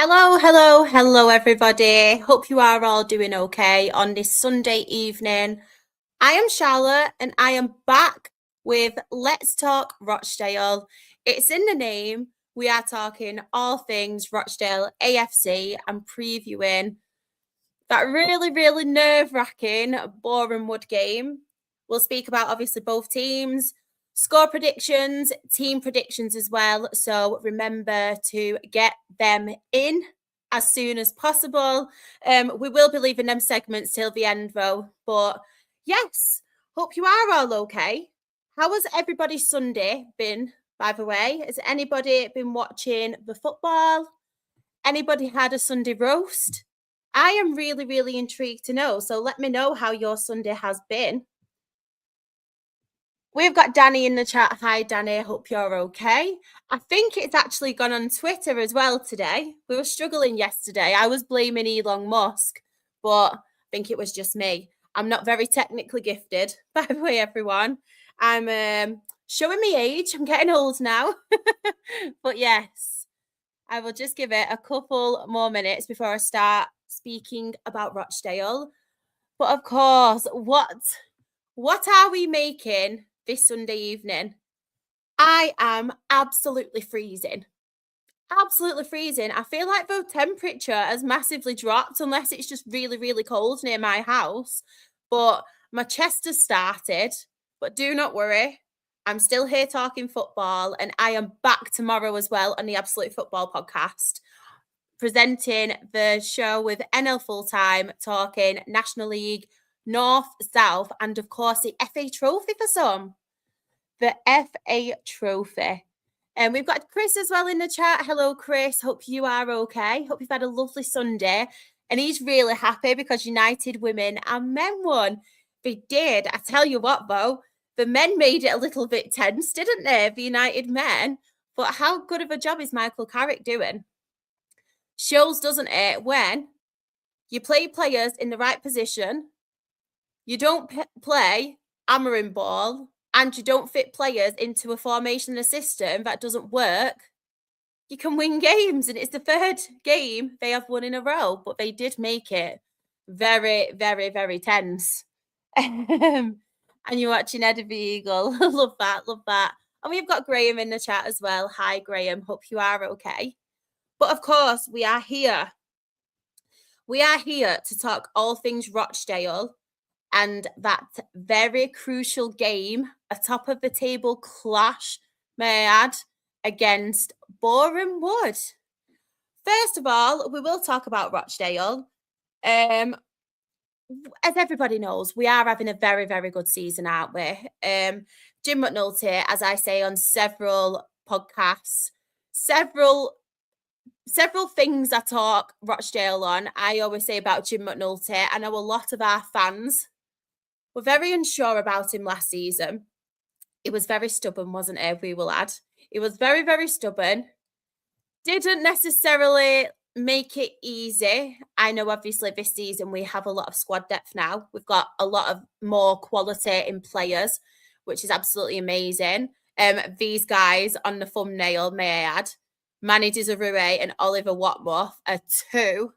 Hello, everybody. Hope you are all doing okay on this Sunday evening. I am Charlotte and I am back with Let's Talk Rochdale. It's in the name. We are talking all things Rochdale AFC and previewing that really nerve-wracking Boreham Wood game. We'll speak about obviously both teams, score predictions, team predictions as well. So remember to get them in as soon as possible. We will be leaving them segments till the end though. But yes, hope you are all okay. How has everybody's Sunday been, by the way? Has anybody been watching the football? Anybody had a Sunday roast? I am really intrigued to know. So let me know how your Sunday has been. We've got Danny in the chat. Hi, Danny. Hope you're okay. I think it's actually gone on Twitter as well today. We were struggling yesterday. I was blaming Elon Musk, but I think it was just me. I'm not very technically gifted, by the way, everyone. I'm showing my age. I'm getting old now. But yes, I will just give it a couple more minutes before I start speaking about Rochdale. But of course, what are we making this Sunday evening? I am absolutely freezing. Absolutely freezing. I feel like the temperature has massively dropped unless it's just really cold near my house. But my chest has started. But do not worry. I'm still here talking football and I am back tomorrow as well on the Absolute Football podcast, presenting the show with NL Fulltime, talking National League, North, South, and of course the FA Trophy for some. The FA Trophy. And we've got Chris as well in the chat. Hello, Chris. Hope you are okay. Hope you've had a lovely Sunday. And he's really happy because United women and men won. They did. I tell you what, though, the men made it a little bit tense, didn't they? The United men. But how good of a job is Michael Carrick doing? Shows, doesn't it, when you play players in the right position, you don't play hammering ball, and you don't fit players into a formation and a system that doesn't work, you can win games. And it's the third game they have won in a row, but they did make it very tense. And you're watching Eddie the Eagle. Love that. And we've got Graham in the chat as well. Hi, Graham. Hope you are okay. But of course, we are here. We are here to talk all things Rochdale and that very crucial game, a top of the table clash, may I add, against Boreham Wood. First of all, we will talk about Rochdale. As everybody knows, we are having a very good season, aren't we? Jim McNulty, as I say on several podcasts, several things I talk Rochdale on, I always say about Jim McNulty. I know a lot of our fans were very unsure about him last season. He was very stubborn, wasn't he? We will add. He was very stubborn. Didn't necessarily make it easy. I know obviously this season we have a lot of squad depth now. We've got a lot of more quality in players, which is absolutely amazing. These guys on the thumbnail, may I add, Manny Desirue and Oliver Watmouth are two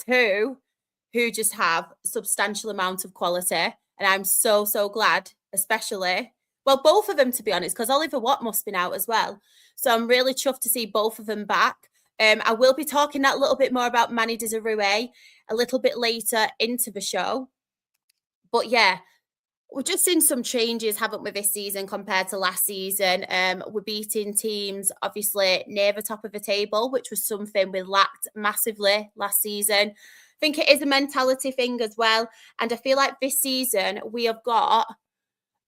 who just have substantial amount of quality. And I'm so glad, especially, well, both of them, to be honest, because Oliver Watmouth's been out as well. So I'm really chuffed to see both of them back. I will be talking that little bit more about Manny Desirue a little bit later into the show. But yeah, we've just seen some changes, haven't we, this season compared to last season? We're beating teams, obviously, near the top of the table, which was something we lacked massively last season. I think it is a mentality thing as well. And I feel like this season we have got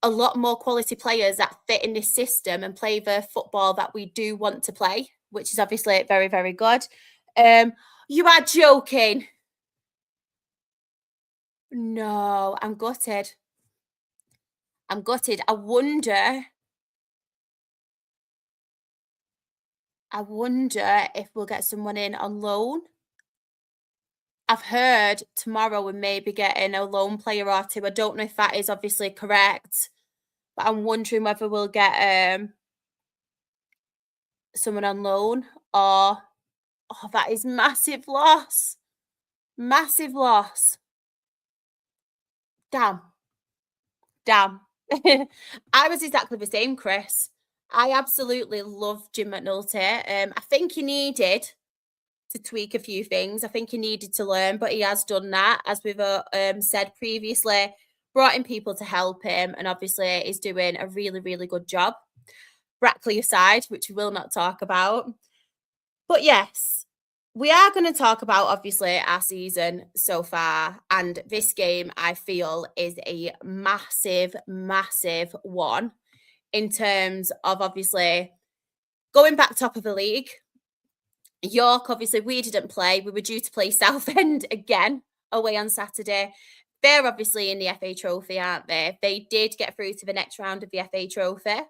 a lot more quality players that fit in this system and play the football that we do want to play, which is obviously very good. You are joking. No, I'm gutted. I wonder if we'll get someone in on loan. I've heard tomorrow we may be getting a loan player or two. I don't know if that is obviously correct, but I'm wondering whether we'll get someone on loan or Oh, that is massive loss. Massive loss. Damn. Damn. I was exactly the same, Chris. I absolutely love Jim McNulty. I think he needed to tweak a few things. I think he needed to learn, but he has done that, as we've said previously, brought in people to help him, and obviously is doing a really, really good job. Brackley aside, which we will not talk about. But yes, we are going to talk about obviously our season so far. And this game, I feel, is a massive, massive one in terms of obviously going back top of the league. York, obviously, we didn't play. We were due to play Southend again away on Saturday. They're obviously in the FA Trophy, aren't they? They did get through to the next round of the FA Trophy.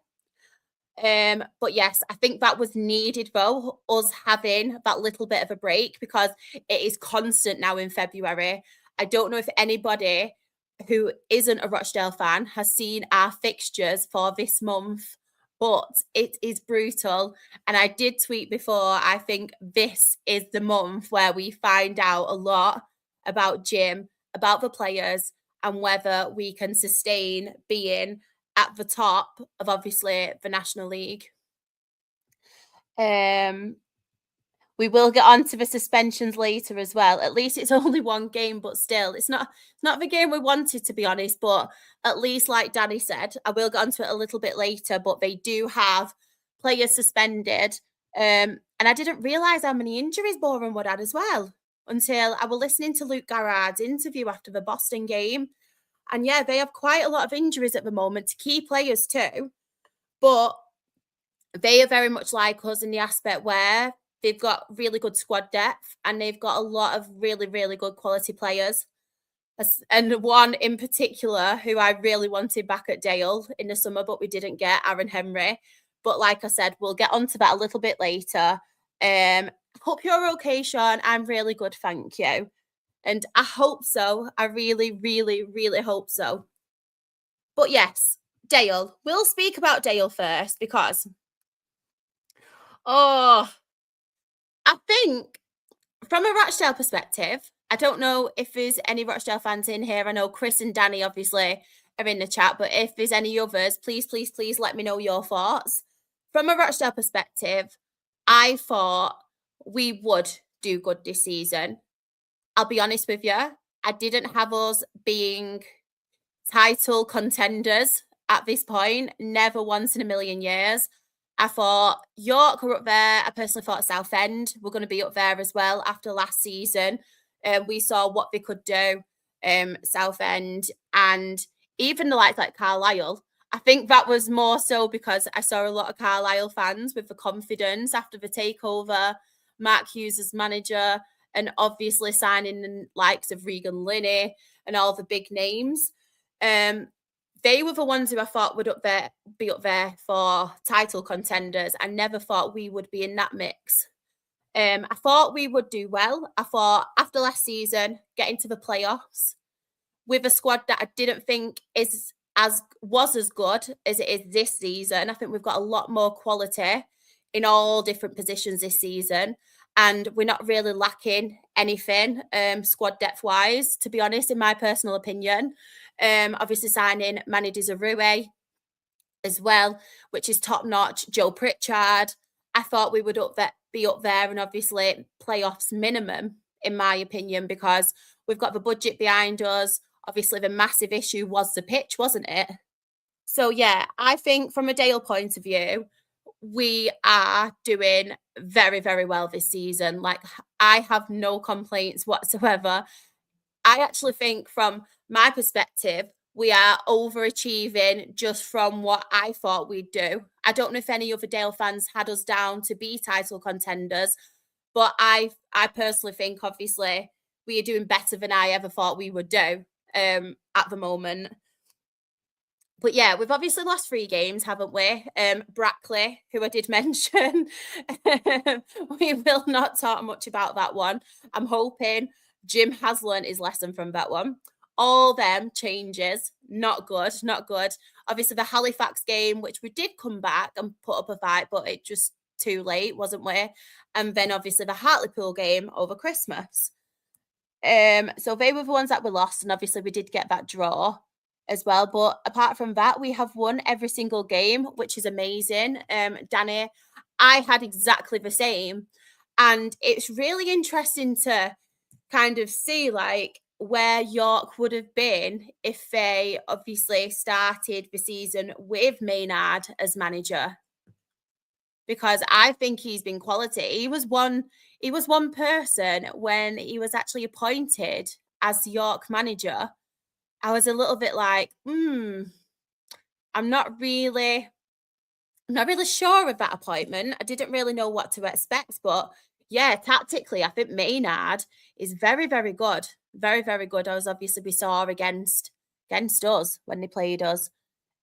But yes, I think that was needed though, us having that little bit of a break, because it is constant now in February. I don't know if anybody who isn't a Rochdale fan has seen our fixtures for this month, but it is brutal. And I did tweet before, I think this is the month where we find out a lot about Jim, about the players, and whether we can sustain being at the top of obviously the National League. We will get on to the suspensions later as well. At least it's only one game, but still, it's not the game we wanted, to be honest. But at least, like Danny said, I will get onto it a little bit later. But they do have players suspended, and I didn't realise how many injuries Boreham Wood had as well until I was listening to Luke Garrard's interview after the Boston game. And yeah, they have quite a lot of injuries at the moment, key players too. But they are very much like us in the aspect where they've got really good squad depth and they've got a lot of really, really good quality players. And one in particular who I really wanted back at Dale in the summer, but we didn't get, Aaron Henry. But like I said, we'll get onto that a little bit later. Hope you're okay, Sean. I'm really good, thank you. And I hope so. I really, really, really hope so. But yes, Dale. We'll speak about Dale first because, oh, I think from a Rochdale perspective, I don't know if there's any Rochdale fans in here. I know Chris and Danny obviously are in the chat, but if there's any others, please, please, please let me know your thoughts. From a Rochdale perspective, I thought we would do good this season. I'll be honest with you, I didn't have us being title contenders at this point, never once in a million years. I thought York were up there. I personally thought Southend were going to be up there as well after last season. We saw what they could do, Southend, and even the likes like Carlisle. I think that was more so because I saw a lot of Carlisle fans with the confidence after the takeover, Mark Hughes as manager, and obviously signing the likes of Regan Linney and all the big names. They were the ones who I thought would be up there for title contenders. I never thought we would be in that mix. I thought we would do well. I thought after last season, get into the playoffs with a squad that I didn't think was as good as it is this season. I think we've got a lot more quality in all different positions this season. And we're not really lacking anything squad depth wise, to be honest, in my personal opinion. Obviously signing Manny Desirue as well, which is top notch. Joe Pritchard. I thought we would be up there and obviously playoffs minimum, in my opinion, because we've got the budget behind us. Obviously, the massive issue was the pitch, wasn't it? So yeah, I think from a Dale point of view, we are doing very, very well this season. Like, I have no complaints whatsoever. I actually think from my perspective, we are overachieving just from what I thought we'd do. I don't know if any other Dale fans had us down to be title contenders, but I personally think obviously we are doing better than I ever thought we would do at the moment. But yeah, we've obviously lost 3 games, haven't we? Brackley, who I did mention. We will not talk much about that one. I'm hoping Jim has learned his lesson from that one. All them changes, not good, not good. Obviously, the Halifax game, which we did come back and put up a fight, but it just too late, wasn't we? And then obviously the Hartlepool game over Christmas. So they were the ones that we lost, and obviously we did get that draw as well. But apart from that, we have won every single game, which is amazing. Danny, I had exactly the same. And it's really interesting to kind of see like where York would have been if they obviously started the season with Maynard as manager, because I think he's been quality. He was one person when he was actually appointed as the York manager. I was a little bit like, I'm not really sure of that appointment. I didn't really know what to expect, but yeah, tactically, I think Maynard is very, very good. Very, very good. As obviously we saw against us when they played us.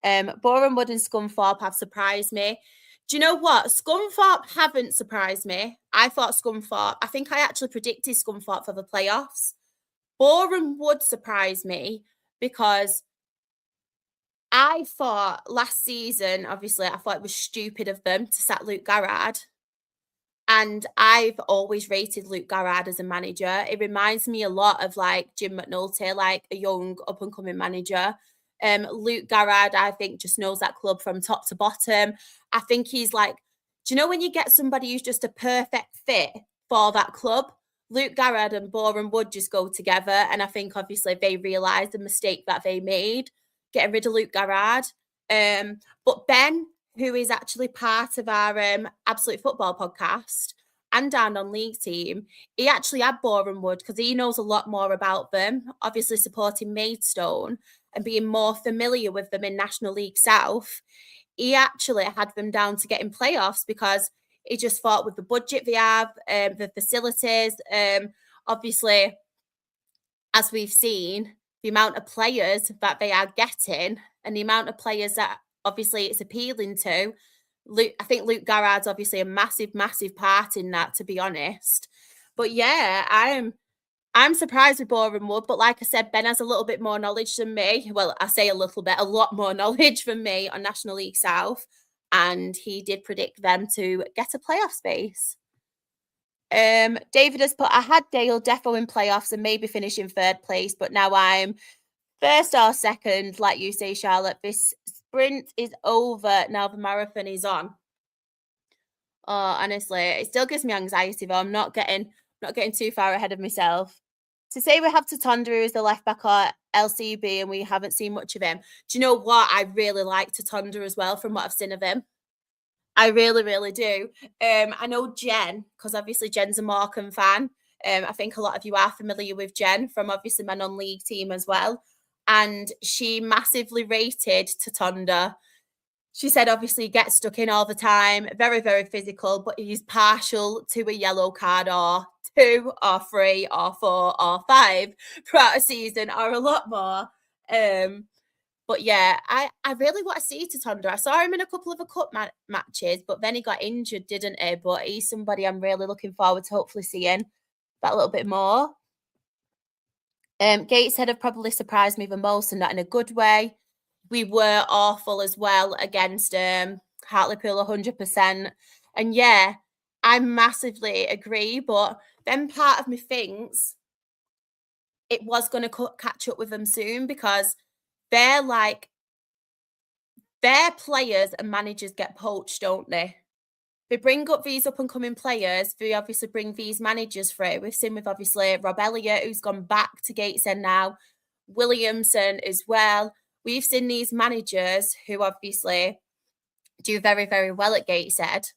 Boreham Wood and Scunthorpe have surprised me. Do you know what? Scunthorpe haven't surprised me. I think I actually predicted Scunthorpe for the playoffs. Boreham Wood surprised me because I thought last season, obviously, I thought it was stupid of them to sack Luke Garrard. And I've always rated Luke Garrard as a manager. It reminds me a lot of like Jim McNulty, like a young up and coming manager. Luke Garrard, I think, just knows that club from top to bottom. I think he's like, do you know when you get somebody who's just a perfect fit for that club? Luke Garrard and Boreham Wood just go together. And I think obviously they realised the mistake that they made, getting rid of Luke Garrard. But Ben, who is actually part of our Absolute Football podcast and our non-league team, he actually had Boreham Wood because he knows a lot more about them, obviously supporting Maidstone and being more familiar with them in National League South. He actually had them down to get in playoffs because he just thought with the budget they have, the facilities, obviously, as we've seen, the amount of players that they are getting and the amount of players that obviously it's appealing to. I think Luke Garrard's obviously a massive, massive part in that, to be honest. But yeah, I'm surprised with Boreham Wood, but like I said, Ben has a little bit more knowledge than me. Well, I say a little bit, a lot more knowledge than me on National League South, and he did predict them to get a playoff space. David has put, I had Dale defo in playoffs and maybe finish in third place, but now I'm first or second, like you say, Charlotte. This sprint is over. Now the marathon is on. Oh, honestly, it still gives me anxiety though. I'm not getting too far ahead of myself. To say we have Tatonda, who is the left back at LCB, and we haven't seen much of him. Do you know what? I really like Tatonda as well from what I've seen of him. I really, really do. I know Jen, because obviously Jen's a Morecambe fan. I think a lot of you are familiar with Jen from obviously my non-league team as well. And she massively rated Tatonda. She said obviously he gets stuck in all the time, very, very physical, but he's partial to a yellow card or 2 or 3 or 4 or 5 throughout a season or a lot more. But yeah, I really want to see Tatonda. I saw him in a couple of cup matches, but then he got injured, didn't he? But he's somebody I'm really looking forward to hopefully seeing that little bit more. Gateshead have probably surprised me the most, and not in a good way. We were awful as well against Hartlepool 100%. And yeah, I massively agree. But then part of me thinks it was going to catch up with them soon because they're like, their players and managers get poached, don't they? They bring up these up and coming players. They obviously bring these managers through. We've seen with obviously Rob Elliott, who's gone back to Gateshead now, Williamson as well. We've seen these managers who obviously do very, very well at Gateshead,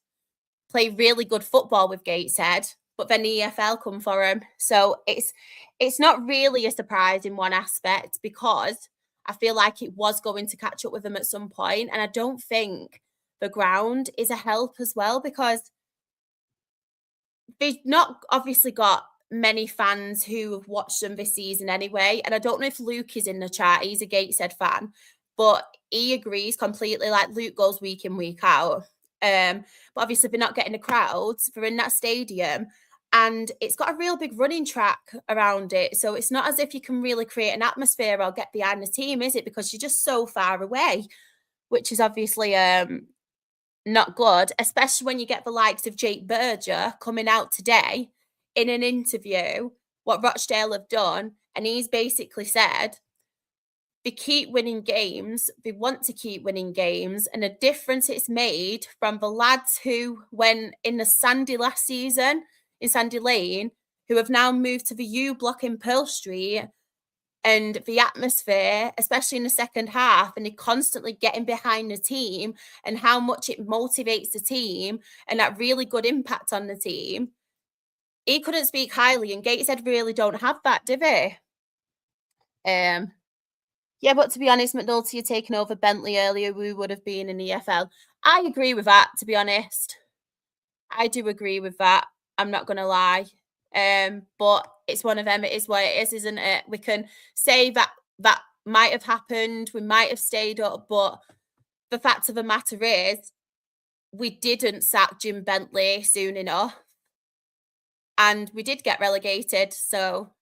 play really good football with Gateshead, but then the EFL come for them. So it's not really a surprise in one aspect because I feel like it was going to catch up with them at some point, and I don't think the ground is a help as well because they've not obviously got many fans who have watched them this season anyway. And I don't know if Luke is in the chat. He's a Gateshead fan, but he agrees completely. Like Luke goes week in, week out. But obviously they're not getting the crowds. They're in that stadium and it's got a real big running track around it. So it's not as if you can really create an atmosphere or get behind the team, is it? Because you're just so far away, which is obviously not good, especially when you get the likes of Jake Berger coming out today in an interview, what Rochdale have done, and he's basically said they keep winning games, they want to keep winning games, and a difference it's made from the lads who went in the Sandy last season, in Sandy Lane, who have now moved to the U Block in Pearl Street, and the atmosphere, especially in the second half, and they're constantly getting behind the team and how much it motivates the team and that really good impact on the team. He couldn't speak highly, and Gateshead really don't have that, do they? Yeah, but to be honest, McNulty had taken over Bentley earlier, we would have been in the EFL. I agree with that, to be honest. I do agree with that. I'm not gonna lie. But it's one of them, it is what it is, isn't it? We can say that that might have happened, we might have stayed up, but the fact of the matter is we didn't sack Jim Bentley soon enough. And we did get relegated. So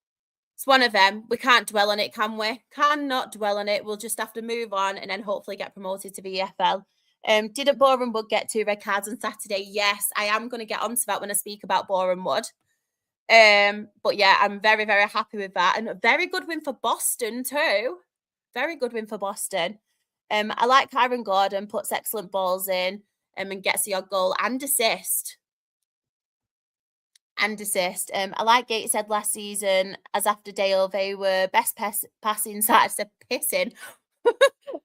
it's one of them. We can't dwell on it, can we? Cannot dwell on it. We'll just have to move on and then hopefully get promoted to the EFL. Didn't Boreham Wood get 2 red cards on Saturday? Yes, I am going to get onto that when I speak about Boreham Wood. But yeah, I'm very, very happy with that. And a very good win for Boston too. Very good win for Boston. I like Kyron Gordon, puts excellent balls in and gets the odd goal and assist. I like Gateshead last season, as after Dale, they were best passing side. So pissing.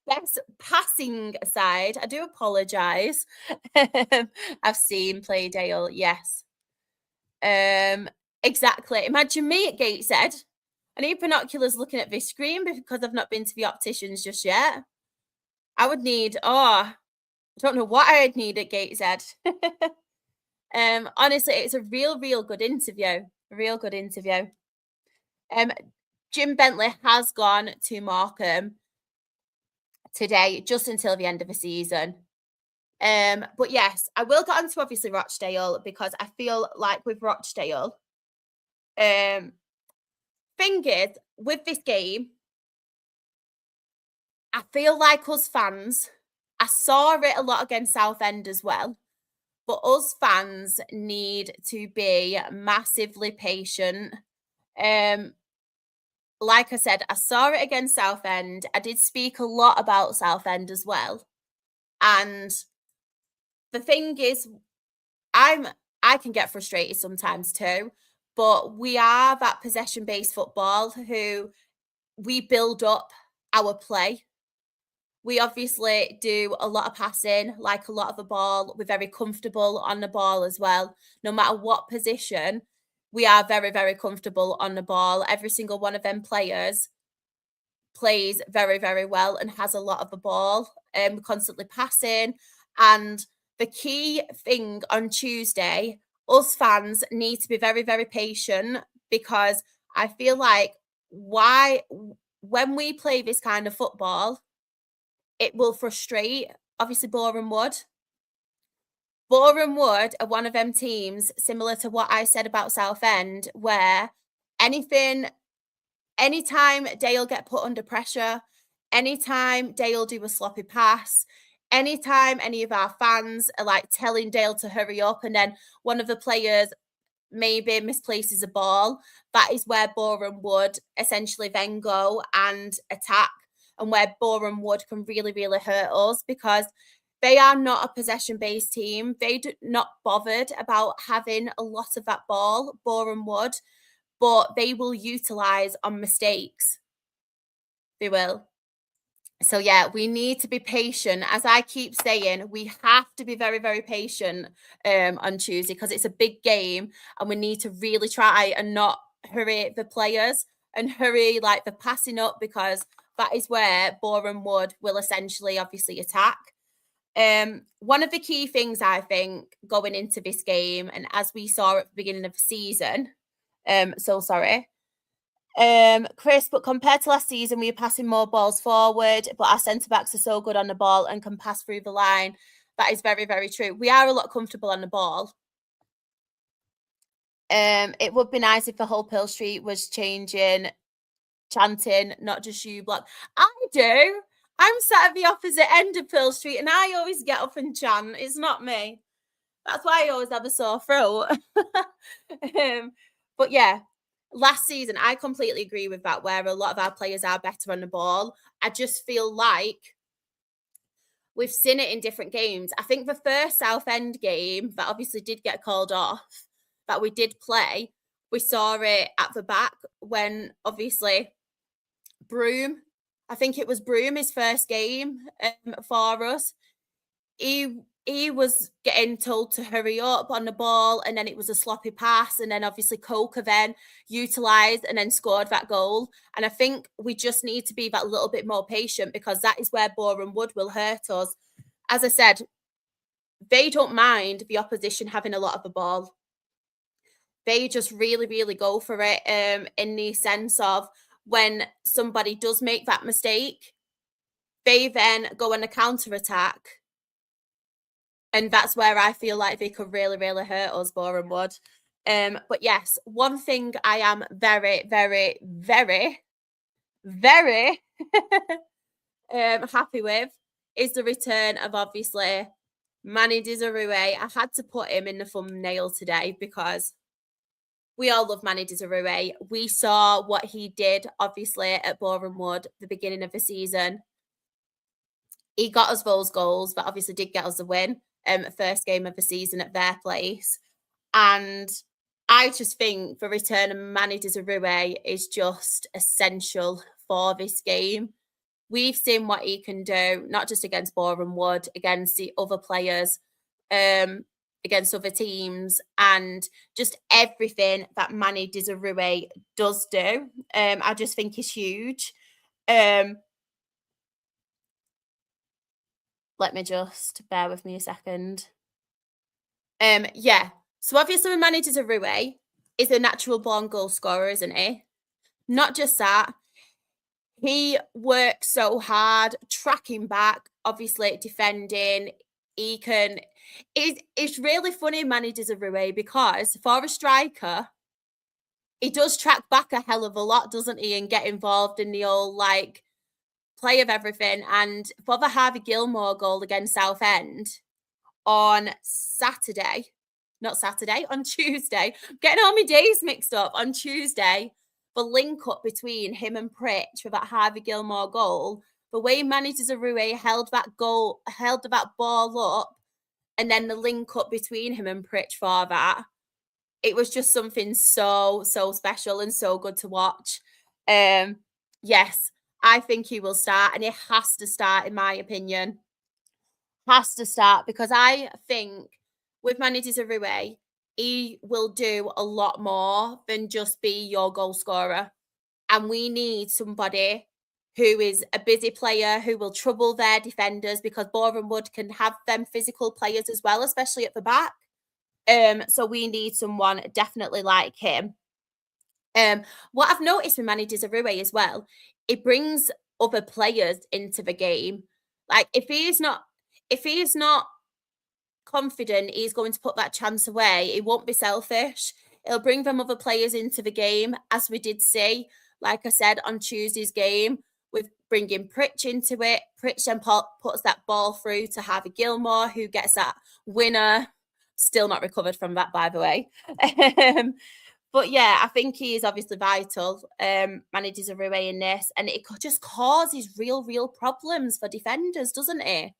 Best passing side. I do apologise. I've seen play Dale, yes. Exactly. Imagine me at Gateshead. I need binoculars looking at this screen because I've not been to the opticians just yet. I would need, I don't know what I'd need at Gateshead. Honestly, it's a real good interview. A real good interview. Jim Bentley has gone to Markham today, just until the end of the season. But yes, I will get on to obviously Rochdale because I feel like with Rochdale, thing is, with this game, I feel like us fans, I saw it a lot against Southend as well, but us fans need to be massively patient. Like I said, I saw it against Southend. I did speak a lot about Southend as well. And the thing is, I can get frustrated sometimes too, but we are that possession-based football who we build up our play. We obviously do a lot of passing, like a lot of the ball. We're very comfortable on the ball as well. No matter what position, we are very, very comfortable on the ball. Every single one of them players plays very, very well and has a lot of the ball. Constantly passing. And the key thing on Tuesday, us fans need to be very, very patient because I feel like when we play this kind of football, it will frustrate, obviously, Boreham Wood. Boreham Wood are one of them teams, similar to what I said about Southend, where anytime Dale get put under pressure, anytime Dale do a sloppy pass, anytime any of our fans are like telling Dale to hurry up, and then one of the players maybe misplaces a ball, that is where Boreham Wood essentially then go and attack, and where Boreham Wood can really, really hurt us because they are not a possession-based team. They do not bothered about having a lot of that ball, Boreham Wood, but they will utilise on mistakes. They will. So yeah, we need to be patient. As I keep saying, we have to be very, very patient on Tuesday because it's a big game and we need to really try and not hurry the players and hurry like the passing up because that is where Boreham Wood will essentially obviously attack. One of the key things I think going into this game, and as we saw at the beginning of the season, Chris, but compared to last season, we are passing more balls forward, but our centre backs are so good on the ball and can pass through the line. That is very, very true. We are a lot comfortable on the ball. It would be nice if the whole Pearl Street was chanting, not just U Block. I I'm sat at the opposite end of Pearl Street and I always get up and chant. It's not me. That's why I always have a sore throat. But yeah, last season, I completely agree with that, where a lot of our players are better on the ball. I just feel like we've seen it in different games. I think the first Southend game that obviously did get called off, that we did play, we saw it at the back when obviously Broom, I think it was Broom, his first game for us. He was getting told to hurry up on the ball, and then it was a sloppy pass, and then obviously Coker then utilised and then scored that goal. And I think we just need to be that little bit more patient, because that is where Boreham Wood will hurt us. As I said, they don't mind the opposition having a lot of the ball. They just really, really go for it in the sense of when somebody does make that mistake, they then go on a counter-attack. And that's where I feel like they could really, really hurt us, Boreham Wood. But yes, one thing I am very, very, very, very happy with is the return of obviously Manny Desirue. I had to put him in the thumbnail today because we all love Manny Desirue. We saw what he did, obviously, at Boreham Wood at the beginning of the season. He got us those goals, but obviously did get us the win. First game of the season at their place. And I just think the return of Manny Desirue is just essential for this game. We've seen what he can do, not just against Boreham Wood, against the other players, against other teams, and just everything that Manny Desirue does do. I just think is huge. Let me just bear with me a second. Yeah. So obviously Manny Desirue is a natural born goal scorer, isn't he? Not just that. He works so hard, tracking back, obviously defending. He can. It's really funny, Manny Desirue, because for a striker, he does track back a hell of a lot, doesn't he? And get involved in the old like play of everything. And for the Harvey Gilmore goal against Southend on Tuesday, I'm getting all my days mixed up. On Tuesday, the link up between him and Pritch for that Harvey Gilmore goal, the way Manny Desirue held that ball up, and then the link up between him and Pritch for that, it was just something so special and so good to watch. Yes, I think he will start, and it has to start, in my opinion. Has to start, because I think with Manny Desirue, he will do a lot more than just be your goal scorer. And we need somebody who is a busy player, who will trouble their defenders, because Boreham Wood can have them physical players as well, especially at the back. So we need someone definitely like him. What I've noticed with Manny Desirue as well, it brings other players into the game. Like if he's not confident he's going to put that chance away, he won't be selfish. It'll bring them other players into the game, as we did see, like I said, on Tuesday's game, with bringing Pritch into it. Pritch then puts that ball through to Harvey Gilmore, who gets that winner. Still not recovered from that, by the way. But yeah, I think he is obviously vital, Manny Desirue, in this. And it just causes real problems for defenders, doesn't it?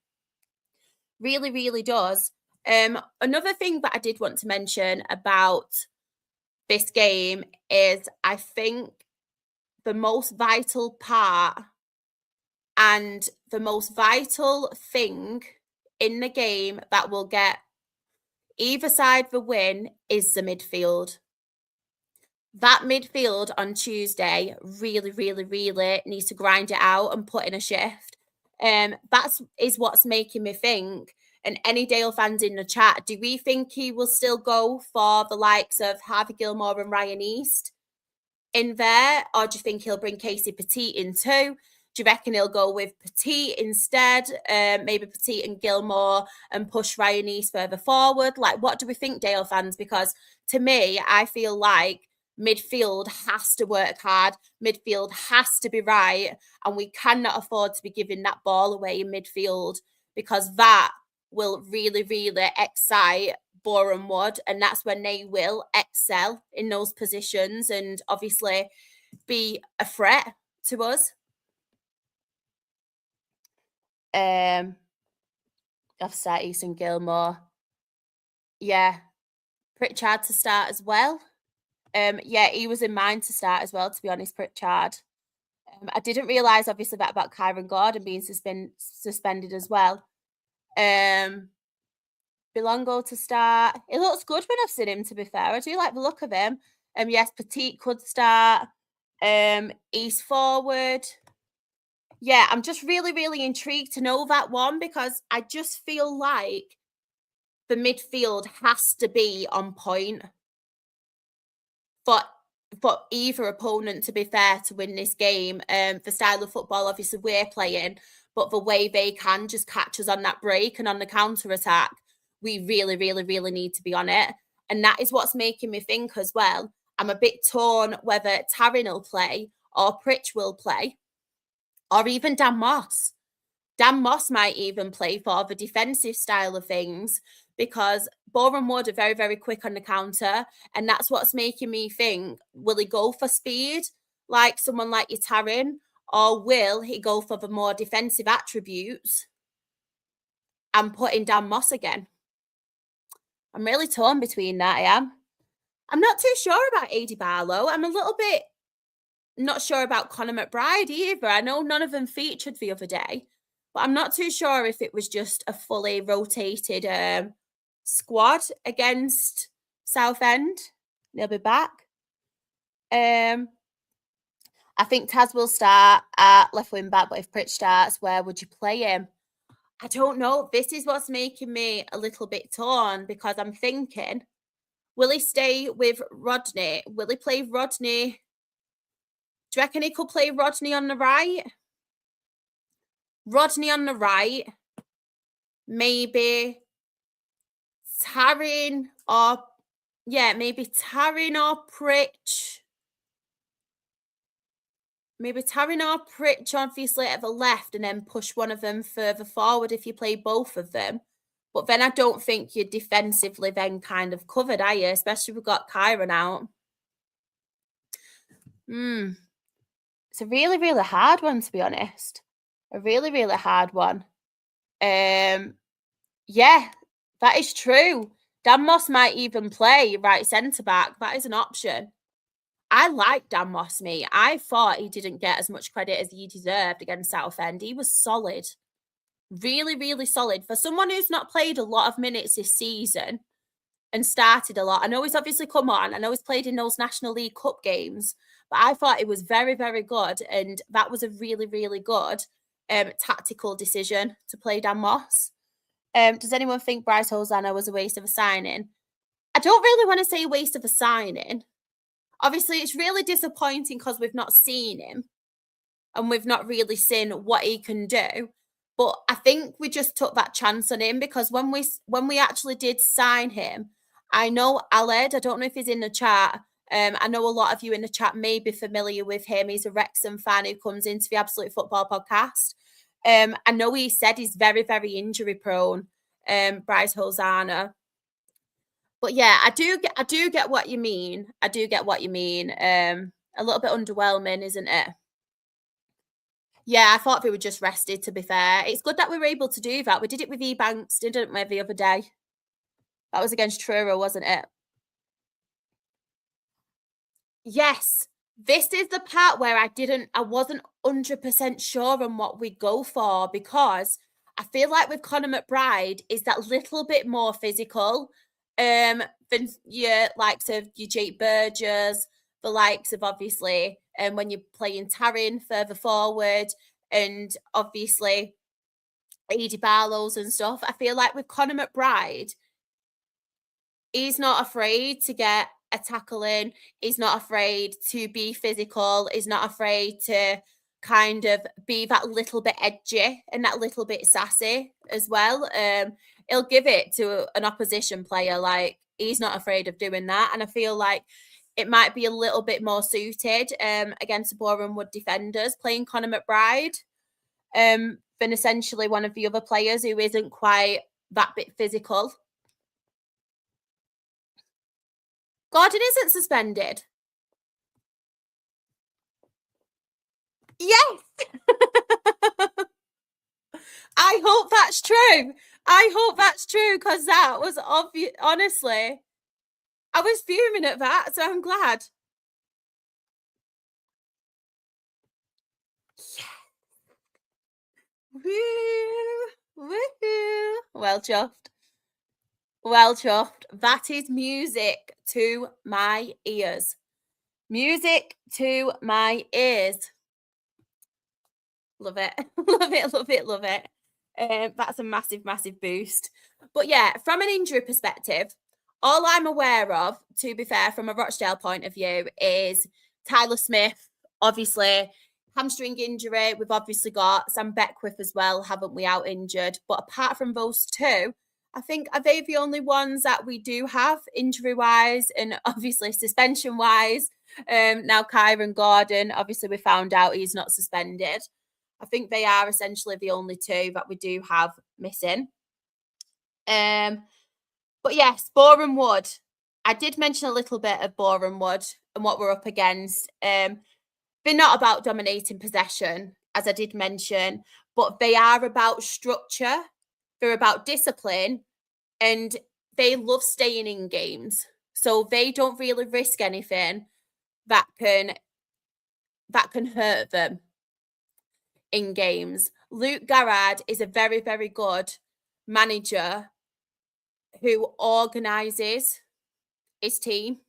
Really, really does. Another thing that I did want to mention about this game is I think the most vital part and the most vital thing in the game that will get either side the win is the midfield. That midfield on Tuesday really needs to grind it out and put in a shift. That's what's making me think. And any Dale fans in the chat, do we think he will still go for the likes of Harvey Gilmore and Ryan East in there? Or do you think he'll bring Casey Petit in too? Do you reckon he'll go with Petit instead? Maybe Petit and Gilmore, and push Ryan East further forward? Like, what do we think, Dale fans? Because to me, I feel like midfield has to work hard, midfield has to be right, and we cannot afford to be giving that ball away in midfield, because that will really, really excite Boreham Wood, and that's when they will excel in those positions and obviously be a threat to us. I've started Easton Gilmore. Yeah. Pritchard to start as well. Yeah, he was in mine to start as well, to be honest, Pritchard. I didn't realise, obviously, that about Kyron Gordon being suspended as well. Belongo to start. It looks good when I've seen him, to be fair. I do like the look of him. Yes, Petit could start. East forward. Yeah, I'm just really, really intrigued to know that one, because I just feel like the midfield has to be on point for either opponent, to be fair, to win this game. The style of football, obviously, we're playing, but the way they can just catch us on that break and on the counter attack, we really, really, really need to be on it. And that is what's making me think as well. I'm a bit torn whether Taryn will play or Pritch will play, or even Dan Moss. Dan Moss might even play for the defensive style of things, because Boreham Wood are very, very quick on the counter. And that's what's making me think, will he go for speed like someone like your Taryn, or will he go for the more defensive attributes and put in Dan Moss again? I'm really torn between that, I am. I'm not too sure about Adi Barlow. I'm a little bit not sure about Conor McBride either. I know none of them featured the other day, but I'm not too sure if it was just a fully rotated squad against Southend. They'll be back. I think Taz will start at left wing back, but if Pritch starts, where would you play him? I don't know. This is what's making me a little bit torn, because I'm thinking, will he stay with Rodney? Will he play Rodney? Do you reckon he could play Rodney on the right? Rodney on the right. Maybe Taryn or, maybe Taryn or Pritch. Maybe Taryn or Pritch, obviously, at the left, and then push one of them further forward if you play both of them. But then I don't think you're defensively then kind of covered, are you? Especially if we've got Kyron out. It's a really, really hard one, to be honest. A really, really hard one. Yeah, that is true. Dan Moss might even play right centre back. That is an option. I like Dan Moss, me. I thought he didn't get as much credit as he deserved against Southend. He was solid. Really, really solid. For someone who's not played a lot of minutes this season and started a lot, I know he's obviously come on. I know he's played in those National League Cup games, but I thought it was very, very good. And that was a really, really good tactical decision to play Dan Moss. Does anyone think Bryce Hosanna was a waste of a signing? I don't really want to say a waste of a signing. Obviously, it's really disappointing because we've not seen him and we've not really seen what he can do. But I think we just took that chance on him, because when we actually did sign him, I know Aled, I don't know if he's in the chat. I know a lot of you in the chat may be familiar with him. He's a Wrexham fan who comes into the Absolute Football podcast. I know he said he's very, very injury prone, Bryce Hosanna. But yeah, I do get what you mean. I do get what you mean. A little bit underwhelming, isn't it? Yeah, I thought they were just rested, to be fair. It's good that we were able to do that. We did it with Ebanks, didn't we, the other day? That was against Truro, wasn't it? Yes. This is the part where I wasn't 100% sure on what we'd go for, because I feel like with Conor McBride is that little bit more physical. Than your likes of your Jake Burgess, the likes of obviously when you're playing Taryn further forward, and obviously Adi Barlows and stuff. I feel like with Conor McBride, he's not afraid to get a tackle in. He's not afraid to be physical. He's not afraid to kind of be that little bit edgy and that little bit sassy as well. He'll give it to an opposition player. Like, he's not afraid of doing that. And I feel like it might be a little bit more suited against the Boreham Wood defenders, playing Conor McBride than essentially one of the other players who isn't quite that bit physical. Gordon isn't suspended. Yes. I hope that's true. I hope that's true because that was obvious. Honestly, I was fuming at that, so I'm glad. Woo, woohoo. Well chuffed. Well chuffed. That is music to my ears. Music to my ears. Love it. Love it, love it, love it. That's a massive, massive boost. But yeah, from an injury perspective, all I'm aware of, to be fair, from a Rochdale point of view, is Tyler Smith, obviously, hamstring injury. We've obviously got Sam Beckwith as well, haven't we, out injured? But apart from those two, I think, are they the only ones that we do have injury-wise and obviously suspension-wise? Now, Kyron Gordon, obviously, we found out he's not suspended. I think they are essentially the only two that we do have missing. But yes, Boreham Wood. I did mention a little bit of Boreham Wood and what we're up against. They're not about dominating possession, as I did mention, but they are about structure. They're about discipline, and they love staying in games. So they don't really risk anything that can hurt them in games. Luke Garrard is a very, very good manager who organises his team.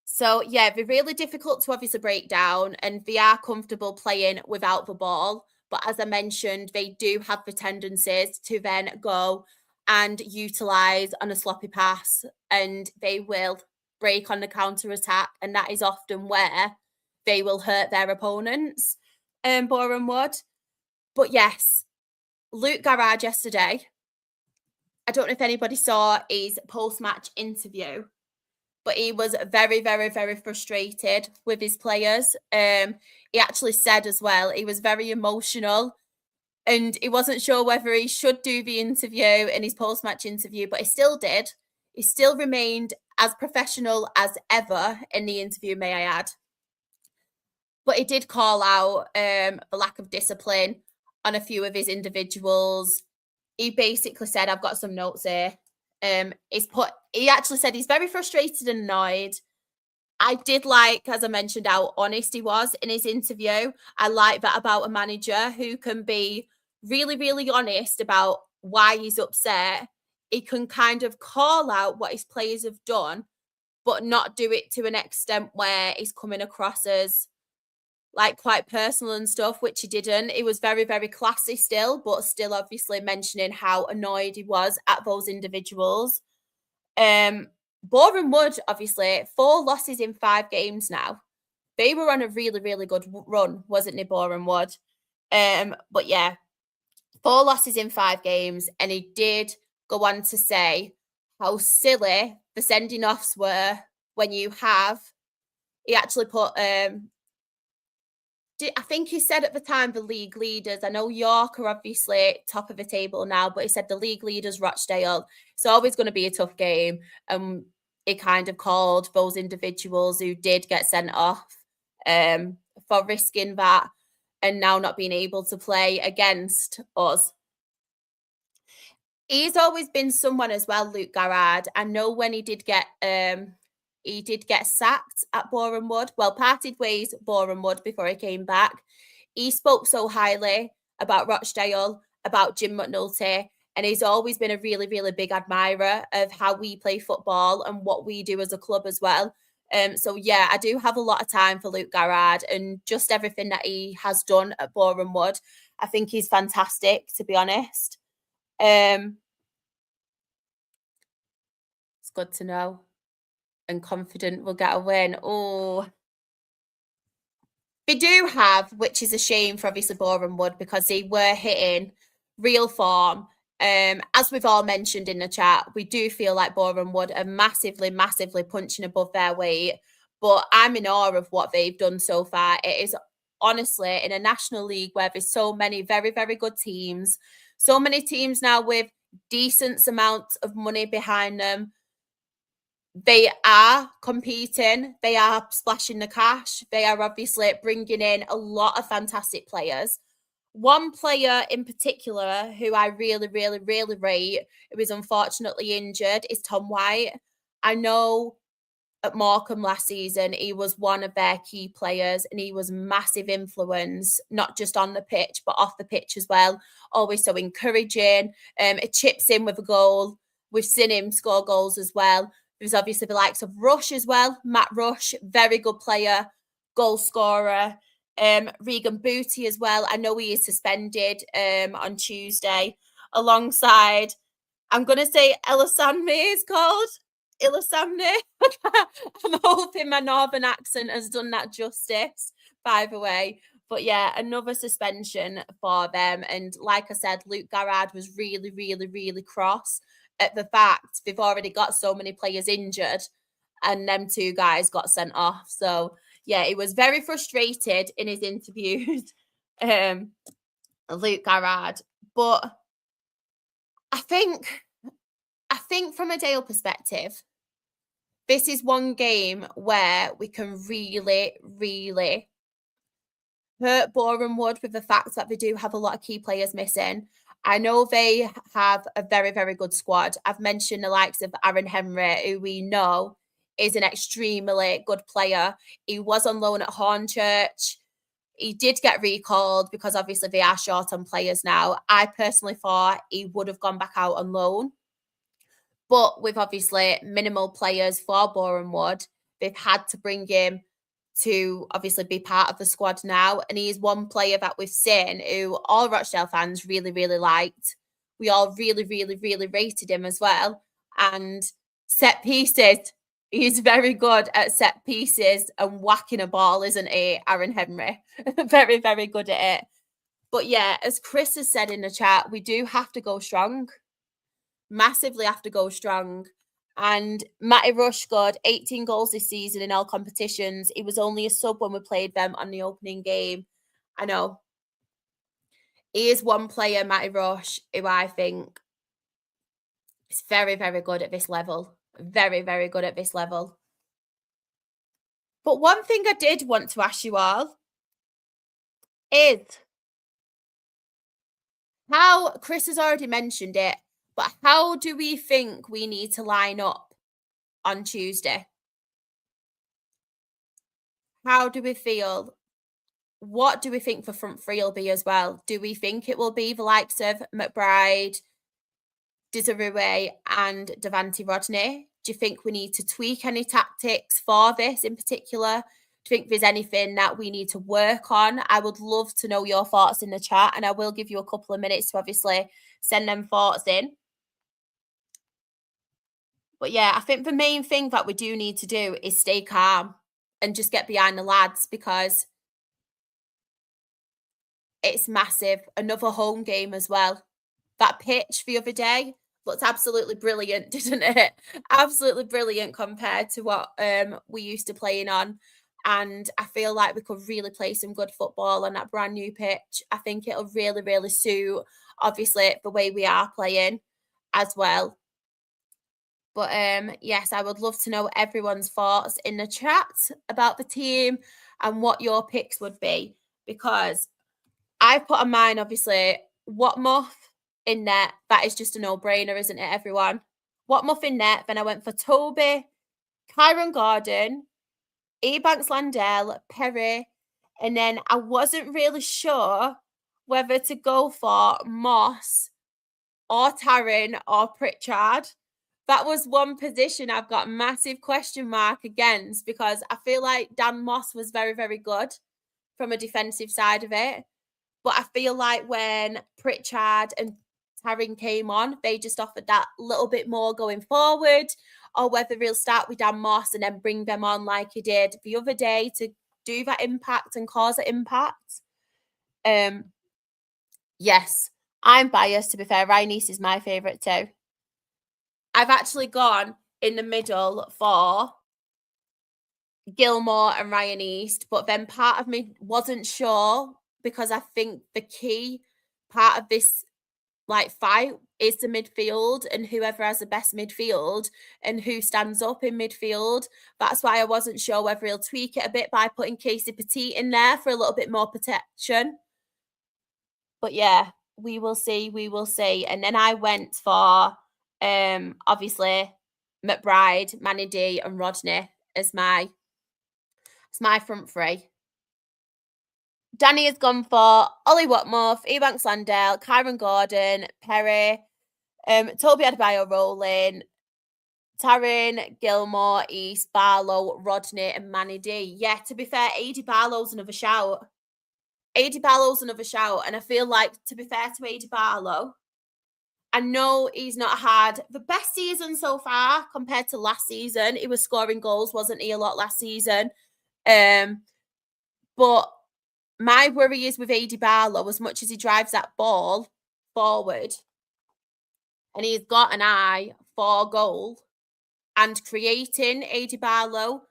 So, yeah, they're really difficult to obviously break down, and they are comfortable playing without the ball. But as I mentioned, they do have the tendencies to then go and utilise on a sloppy pass, and they will break on the counter attack, and that is often where they will hurt their opponents. Boreham Wood. But yes, Luke Garrard yesterday, I don't know if anybody saw his post-match interview, but he was very, very, very frustrated with his players. He actually said as well, he was very emotional and he wasn't sure whether he should do the interview in his post-match interview, but he still did. He still remained as professional as ever in the interview, may I add. But he did call out the lack of discipline on a few of his individuals. He basically said, I've got some notes here. He actually said he's very frustrated and annoyed. I did like, as I mentioned, how honest he was in his interview. I like that about a manager who can be really, really honest about why he's upset. He can kind of call out what his players have done, but not do it to an extent where he's coming across as like quite personal and stuff, which he didn't. He was very, very classy still, but still obviously mentioning how annoyed he was at those individuals. Boreham Wood, obviously, 4 losses in 5 games now. They were on a really, really good run, wasn't it, Boreham Wood? But yeah, 4 losses in 5 games. And he did go on to say how silly the sending offs were when you have. He actually put I think he said at the time the league leaders. I know York are obviously top of the table now, but he said the league leaders, Rochdale. It's always going to be a tough game. He kind of called those individuals who did get sent off for risking that and now not being able to play against us. He's always been someone as well, Luke Garrard. I know when he did get sacked at Boreham Wood. Well, parted ways Boreham Wood before he came back. He spoke so highly about Rochdale, about Jim McNulty, and he's always been a really, really big admirer of how we play football and what we do as a club as well. So yeah, I do have a lot of time for Luke Garrard and just everything that he has done at Boreham Wood. I think he's fantastic, to be honest. It's good to know. And confident we'll get a win. Oh, they do have, which is a shame for obviously Boreham Wood because they were hitting real form As we've all mentioned in the chat, we do feel like Boreham Wood are massively, massively punching above their weight. But I'm in awe of what they've done so far. It is honestly in a national league where there's so many very, very good teams, so many teams now with decent amounts of money behind them. They are competing. They are splashing the cash. They are obviously bringing in a lot of fantastic players. One player in particular who I really, really, really rate, who is unfortunately injured, is Tom White. I know at Morecambe last season, he was one of their key players and he was massive influence, not just on the pitch, but off the pitch as well. Always so encouraging. It chips in with a goal. We've seen him score goals as well. There's obviously the likes of Rush as well. Matt Rush, very good player, goal scorer. Regan Booty as well. I know he is suspended on Tuesday alongside, I'm going to say Elasanme is called. Ilasamne. I'm hoping my northern accent has done that justice, by the way. But yeah, another suspension for them. And like I said, Luke Garrard was really, really, really cross at the fact they've already got so many players injured and them two guys got sent off. So yeah, he was very frustrated in his interviews, Luke Garrard. But I think from a Dale perspective, this is one game where we can really, really hurt Boreham Wood with the fact that they do have a lot of key players missing. I know they have a very, very good squad. I've mentioned the likes of Aaron Henry, who we know is an extremely good player. He was on loan at Hornchurch. He did get recalled because obviously they are short on players now. I personally thought he would have gone back out on loan. But with obviously minimal players for Boreham Wood, they've had to bring him to obviously be part of the squad now. And he's one player that we've seen who all Rochdale fans really, really liked. We all really, really, really rated him as well. And set pieces, he's very good at set pieces and whacking a ball, isn't he, Aaron Henry? Very, very good at it. But yeah, as Chris has said in the chat, we do have to go strong. Massively have to go strong. And Matty Rush scored 18 goals this season in all competitions. He was only a sub when we played them on the opening game. I know. He is one player, Matty Rush, who I think is very, very good at this level. Very, very good at this level. But one thing I did want to ask you all is how, Chris has already mentioned it, but how do we think we need to line up on Tuesday? How do we feel? What do we think the front three will be as well? Do we think it will be the likes of McBride, Desiree and Devante Rodney? Do you think we need to tweak any tactics for this in particular? Do you think there's anything that we need to work on? I would love to know your thoughts in the chat, and I will give you a couple of minutes to obviously send them thoughts in. But yeah, I think the main thing that we do need to do is stay calm and just get behind the lads, because it's massive. Another home game as well. That pitch the other day looked absolutely brilliant, didn't it? Absolutely brilliant compared to what we used to playing on. And I feel like we could really play some good football on that brand new pitch. I think it'll really, really suit, obviously, the way we are playing as well. But yes, I would love to know everyone's thoughts in the chat about the team and what your picks would be, because I put on mine, obviously, Watmuff in net. That is just a no-brainer, isn't it, everyone? Watmuff in net. Then I went for Toby, Kyron Gordon, Ebanks Landell, Perry. And then I wasn't really sure whether to go for Moss or Taryn or Pritchard. That was one position I've got a massive question mark against, because I feel like Dan Moss was very, very good from a defensive side of it. But I feel like when Pritchard and Taryn came on, they just offered that little bit more going forward, or whether he'll start with Dan Moss and then bring them on like he did the other day to do that impact and cause that impact. Yes, I'm biased, to be fair. Ryan East is my favourite too. I've actually gone in the middle for Gilmore and Ryan East, but then part of me wasn't sure because I think the key part of this like fight is the midfield and whoever has the best midfield and who stands up in midfield. That's why I wasn't sure whether he'll tweak it a bit by putting Casey Petit in there for a little bit more protection. But yeah, we will see. We will see. And then I went for obviously McBride, Manny D, and Rodney as my front three. Danny has gone for Ollie Watmuth, Ebanks Landale, Kyron Gordon, Perry, Toby Adebayo Rowling, Taryn, Gilmore, East, Barlow, Rodney, and Manny D. Yeah, to be fair, AD Barlow's another shout. AD Barlow's another shout. And I feel like, to be fair to AD Barlow, I know he's not had the best season so far compared to last season. He was scoring goals, wasn't he, a lot last season? But my worry is with AD Barlow, as much as he drives that ball forward and he's got an eye for goal and creating AD Barlow,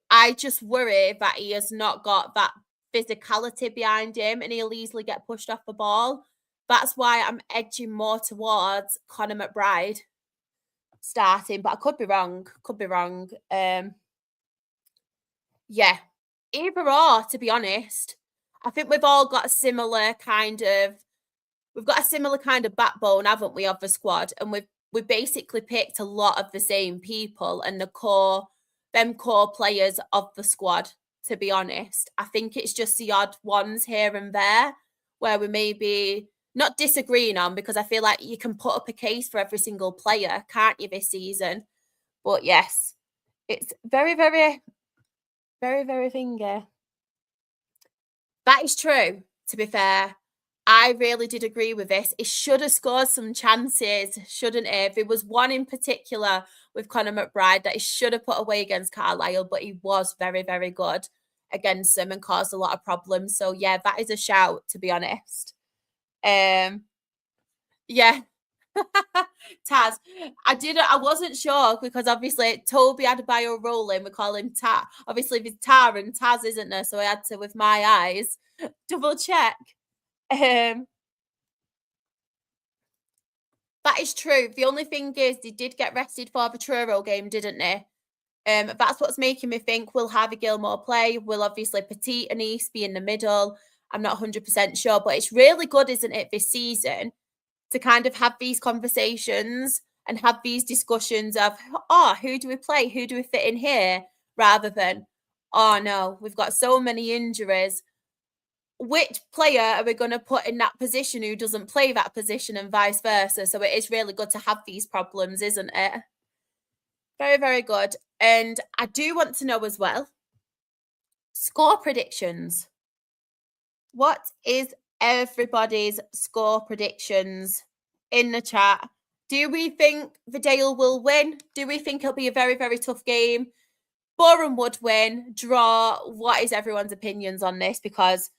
I just worry that he has not got that physicality behind him and he'll easily get pushed off the ball. That's why I'm edging more towards Conor McBride starting, but I could be wrong. Yeah, either or, to be honest. I think we've got a similar kind of backbone, haven't we, of the squad? And we've basically picked a lot of the same people and the core players of the squad, to be honest. I think it's just the odd ones here and there where we may be not disagreeing on, because I feel like you can put up a case for every single player, can't you, this season? But yes, it's very, very, very, very finger. That is true, to be fair. I really did agree with this. He should have scored some chances, shouldn't he? There was one in particular with Conor McBride that he should have put away against Carlisle, but he was very, very good against them and caused a lot of problems. So yeah, that is a shout, to be honest. Yeah. Taz. I wasn't sure because obviously Toby Adebayo Rowling, we call him Ta. Obviously there's Tar and Taz, isn't there? So I had to, with my eyes, double check. That is true. The only thing is they did get rested for the Truro game, didn't they? That's what's making me think will Harvey Gilmore play? Will obviously Petit and East be in the middle? I'm not 100% sure, but it's really good, isn't it, this season to kind of have these conversations and have these discussions of, oh, who do we play? Who do we fit in here? Rather than, oh no, we've got so many injuries. Which player are we going to put in that position who doesn't play that position and vice versa? So it is really good to have these problems, isn't it? Very, very good. And I do want to know as well, score predictions. What is everybody's score predictions in the chat? Do we think Vidale will win? Do we think it'll be a very, very tough game? Boreham Wood win, draw. What is everyone's opinions on this? Because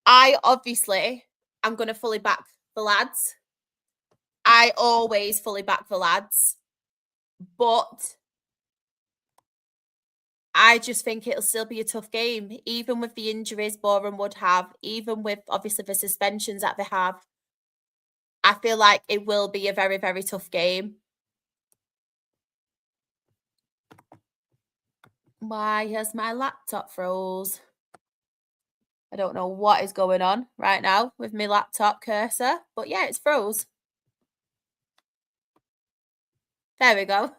I obviously am going to fully back the lads. I always fully back the lads. But I just think it'll still be a tough game, even with the injuries Boreham would have, even with obviously the suspensions that they have. I feel like it will be a very, very tough game. Why has my laptop froze? I don't know what is going on right now with my laptop cursor, but yeah, it's froze. There we go.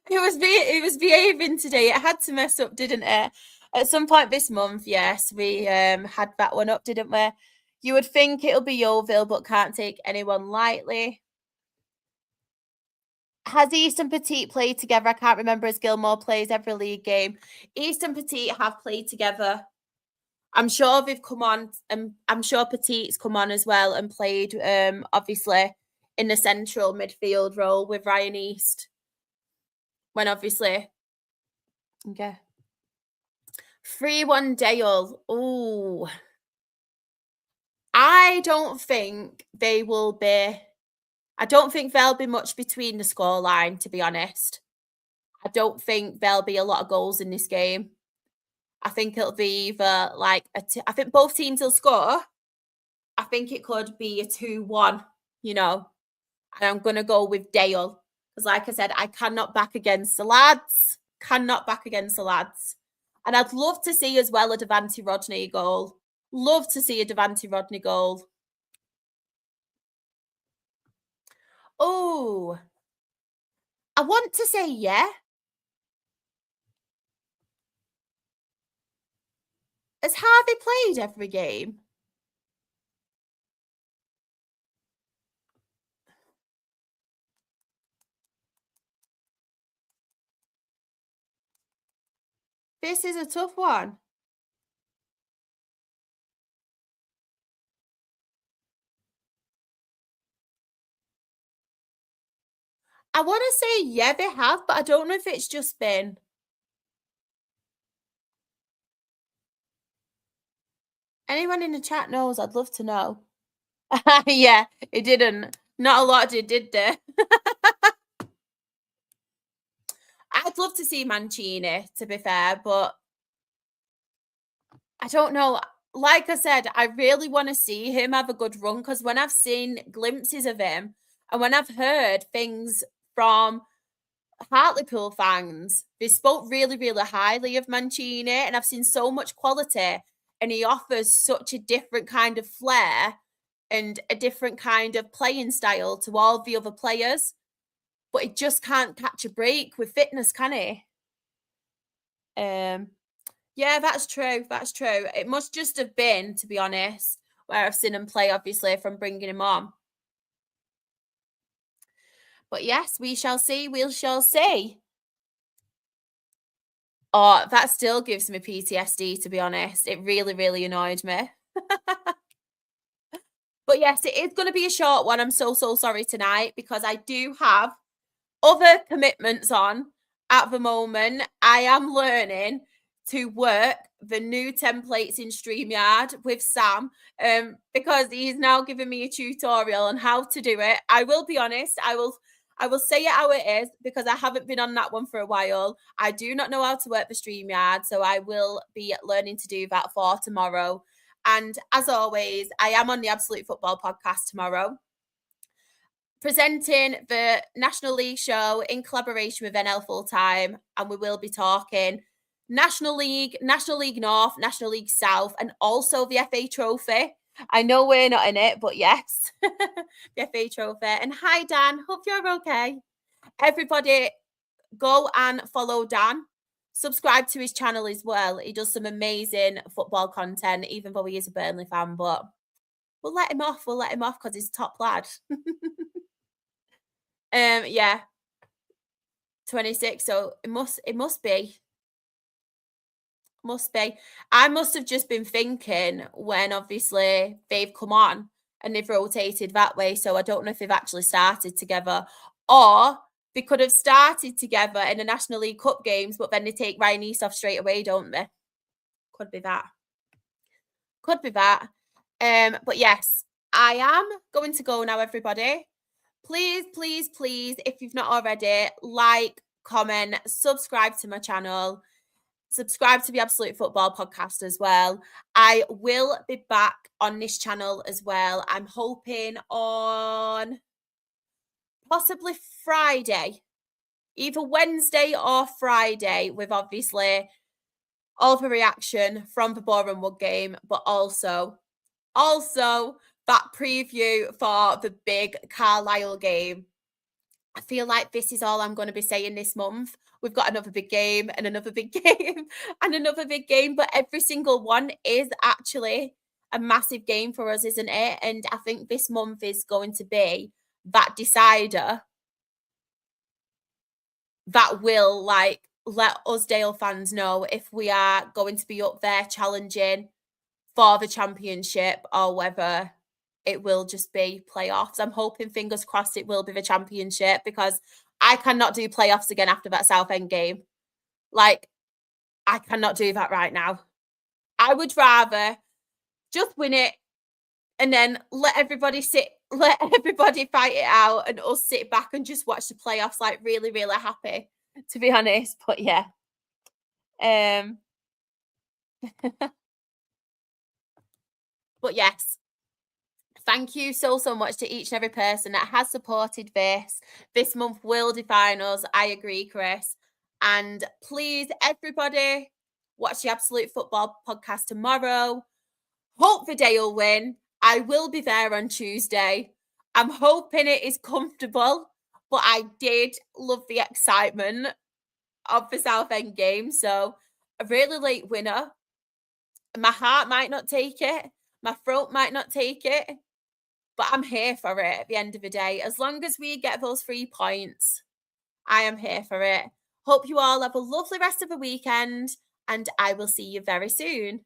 It was behaving today. It had to mess up, didn't it? At some point this month, yes, we had that one up, didn't we? You would think it'll be Yeovil, but can't take anyone lightly. Has East and Petit played together? I can't remember as Gilmore plays every league game. East and Petit have played together. I'm sure they've come on, and I'm sure Petit's come on as well and played, obviously, in the central midfield role with Ryan East. When obviously, okay. 3-1 Dale. Ooh. I don't think they will be. I don't think there'll be much between the scoreline, to be honest. I don't think there'll be a lot of goals in this game. I think it'll be either like I think both teams will score. I think it could be a 2-1, you know, and I'm gonna go with Dale. Because like I said, I cannot back against the lads. Cannot back against the lads. And I'd love to see as well a Devante Rodney goal. Love to see a Devante Rodney goal. Oh, I want to say yeah. Has Harvey played every game? This is a tough one. I want to say yeah, they have, but I don't know if it's just been. Anyone in the chat knows, I'd love to know. Yeah, it didn't. Not a lot did they? I'd love to see Mancini, to be fair, but I don't know. Like I said, I really want to see him have a good run because when I've seen glimpses of him and when I've heard things from Hartlepool fans, they spoke really, really highly of Mancini, and I've seen so much quality, and he offers such a different kind of flair and a different kind of playing style to all the other players. But he just can't catch a break with fitness, can he? Um, yeah, that's true. That's true. It must just have been, to be honest, where I've seen him play, obviously, from bringing him on. But yes, we shall see. We shall see. Oh, that still gives me PTSD, to be honest. It really, really annoyed me. But yes, it is going to be a short one. I'm so, so sorry tonight because I do have other commitments on at the moment. I am learning to work the new templates in StreamYard with Sam because he's now giving me a tutorial on how to do it. I will be honest, I will say it how it is because I haven't been on that one for a while. I do not know how to work the StreamYard, so I will be learning to do that for tomorrow. And as always, I am on the Absolute Football podcast tomorrow, presenting the National League show in collaboration with NL Full Time, and we will be talking National League North, National League South, and also the FA Trophy. I know we're not in it, but yes, the FA Trophy. And hi, Dan. Hope you're okay. Everybody, go and follow Dan. Subscribe to his channel as well. He does some amazing football content, even though he is a Burnley fan, but we'll let him off. We'll let him off because he's top lad. Yeah, 26. So it must be. Must be. I must have just been thinking when obviously they've come on and they've rotated that way. So I don't know if they've actually started together or they could have started together in the National League Cup games, but then they take Ryan East off straight away, don't they? Could be that. Could be that. But yes, I am going to go now, everybody. Please, please, please, if you've not already, like, comment, subscribe to my channel, subscribe to the Absolute Football podcast as well. I will be back on this channel as well. I'm hoping on possibly Friday, either Wednesday or Friday, with obviously all the reaction from the Boreham Wood game, but also that preview for the big Carlisle game. I feel like this is all I'm going to be saying this month. We've got another big game and another big game and another big game, but every single one is actually a massive game for us, isn't it? And I think this month is going to be that decider that will like let us Dale fans know if we are going to be up there challenging for the championship or whether it will just be playoffs. I'm hoping, fingers crossed, it will be the championship because I cannot do playoffs again after that Southend game. Like, I cannot do that right now. I would rather just win it and then let everybody fight it out, and us sit back and just watch the playoffs, like, really, really happy, to be honest. But yeah. Um, but yes, thank you so, so much to each and every person that has supported this. This month will define us. I agree, Chris. And please, everybody, watch the Absolute Football podcast tomorrow. Hope the day will win. I will be there on Tuesday. I'm hoping it is comfortable, but I did love the excitement of the Southend game. So, a really late winner. My heart might not take it, my throat might not take it, but I'm here for it at the end of the day. As long as we get those 3 points, I am here for it. Hope you all have a lovely rest of the weekend, and I will see you very soon.